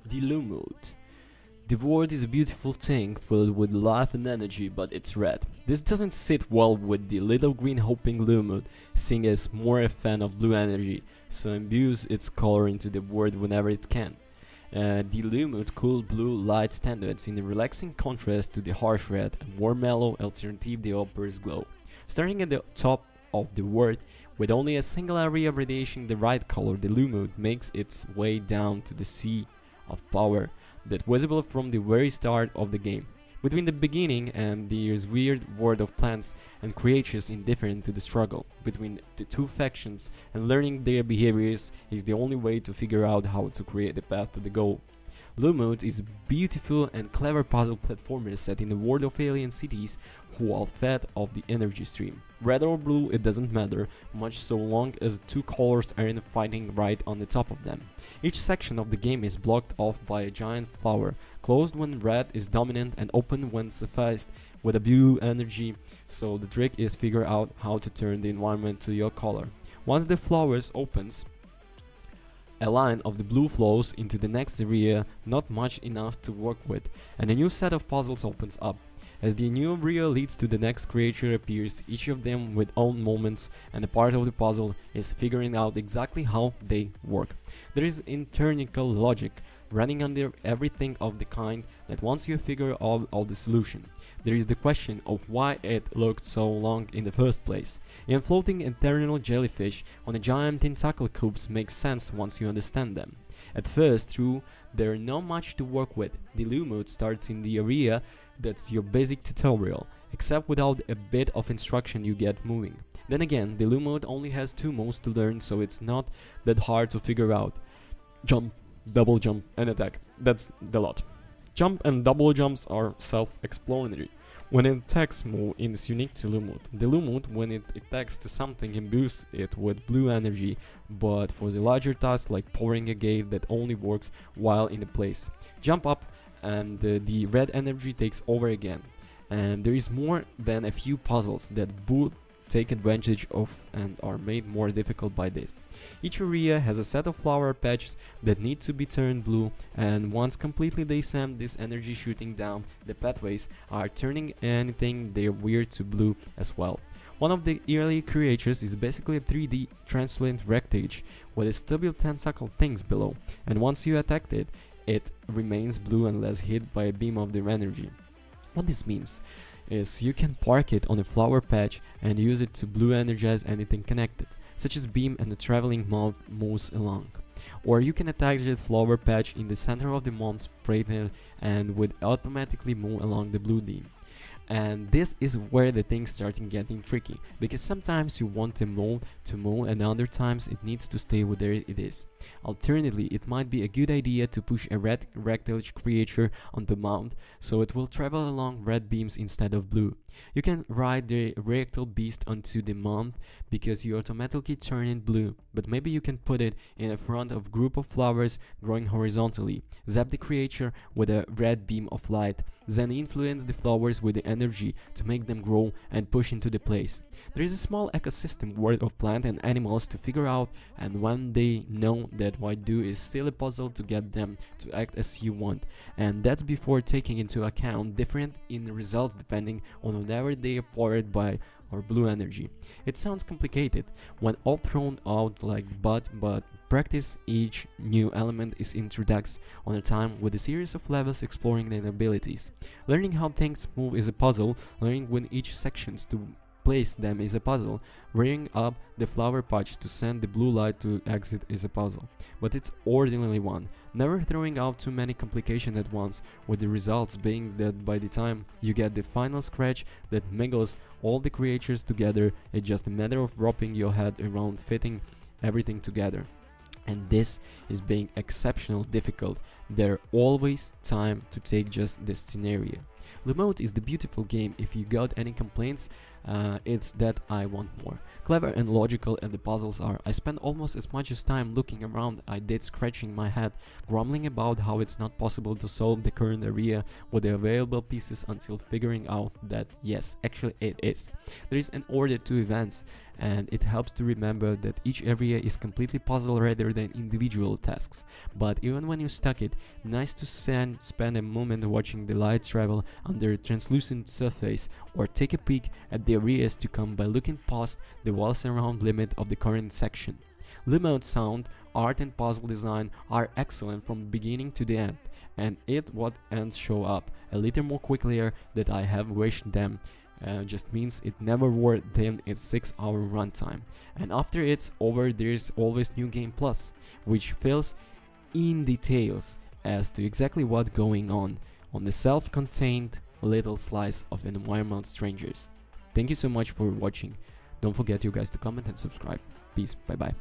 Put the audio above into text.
The Lumote. The world is a beautiful thing filled with life and energy, but it's red. This doesn't sit well with the little green hoping Lumote, seeing as more a fan of blue energy, so imbues its color into the world whenever it can. The Lumote cool blue light standards in a relaxing contrast to the harsh red, a more mellow alternative the offers glow. Starting at the top of the world, with only a single area radiating the right color, the Lumote makes its way down to the sea of power that visible from the very start of the game. Between the beginning and there's weird world of plants and creatures indifferent to the struggle between the two factions, and learning their behaviors is the only way to figure out how to create the path to the goal. Lumote is a beautiful and clever puzzle platformer set in the world of alien cities who are fed off the energy stream. Red or blue, it doesn't matter much so long as the two colors aren't fighting right on the top of them. Each section of the game is blocked off by a giant flower, closed when red is dominant and open when suffused with a blue energy, so the trick is figure out how to turn the environment to your color. Once the flowers opens, a line of the blue flows into the next area, not much enough to work with, and a new set of puzzles opens up. As the new area leads to the next creature appears, each of them with own moments, and a part of the puzzle is figuring out exactly how they work. There is internal logic running under everything of the kind that once you figure out the solution, there is the question of why it looked so long in the first place. And floating eternal jellyfish on a giant tentacle cubes makes sense once you understand them. At first, through there's not much to work with. The Lumote starts in the area that's your basic tutorial, except without a bit of instruction you get moving. Then again, the Lumote only has two moves to learn, so it's not that hard to figure out. Jump, double jump, and attack. That's the lot. Jump and double jumps are self-explanatory. When an attacks move is unique to Lumote. The Lumote, when it attacks to something, imbues it with blue energy, but for the larger tasks like powering a gate, that only works while in the place. Jump up and the red energy takes over again. And there is more than a few puzzles that both take advantage of and are made more difficult by this. Each area has a set of flower patches that need to be turned blue, and once completely they send this energy shooting down the pathways are turning anything they're weird to blue as well. One of the early creatures is basically a 3D translucent rectangle with a stubby tentacle things below, and once you attack it, it remains blue unless hit by a beam of their energy. What this means is you can park it on a flower patch and use it to blue energize anything connected, such as beam and a traveling moth moves along. Or you can attach the flower patch in the center of the moth's crater and would automatically move along the blue beam. And this is where the things start getting tricky, because sometimes you want the mole to move and other times it needs to stay where it is. Alternatively, it might be a good idea to push a red rectangle creature on the mount so it will travel along red beams instead of blue. You can ride the rectal beast onto the mount because you automatically turn it blue, but maybe you can put it in front of a group of flowers growing horizontally, zap the creature with a red beam of light, then influence the flowers with the energy to make them grow and push into the place. There is a small ecosystem world of plants and animals to figure out, and when they know that what do is still a puzzle to get them to act as you want, and that's before taking into account different in results depending on whatever they are powered by or blue energy. It sounds complicated when all thrown out like but practice each new element is introduced on a time with a series of levels exploring their abilities. Learning how things move is a puzzle, learning when each sections to place them is a puzzle, rearing up the flower patch to send the blue light to exit is a puzzle, but it's ordinarily one, never throwing out too many complications at once, with the results being that by the time you get the final scratch that mingles all the creatures together, it's just a matter of wrapping your head around fitting everything together. And this is being exceptionally difficult. There always time to take just this scenario. Lumote is the beautiful game. If you got any complaints, it's that I want more. Clever and logical as the puzzles are, I spent almost as much as time looking around I did scratching my head, grumbling about how it's not possible to solve the current area with the available pieces until figuring out that yes, actually it is. There is an order to events, and it helps to remember that each area is completely puzzle rather than individual tasks. But even when you stuck it, nice to spend a moment watching the light travel under a translucent surface, or take a peek at the areas to come by looking past the walls around limit of the current section. Lumote sound, art and puzzle design are excellent from beginning to the end, and what ends show up a little more quickly than I have wished them. Just means it never wore than its 6-hour runtime, and after it's over there's always New Game Plus, which fills in details as to exactly what's going on the self-contained little slice of an environment strangers. Thank you so much for watching. Don't forget you guys to comment and subscribe. Peace, bye bye.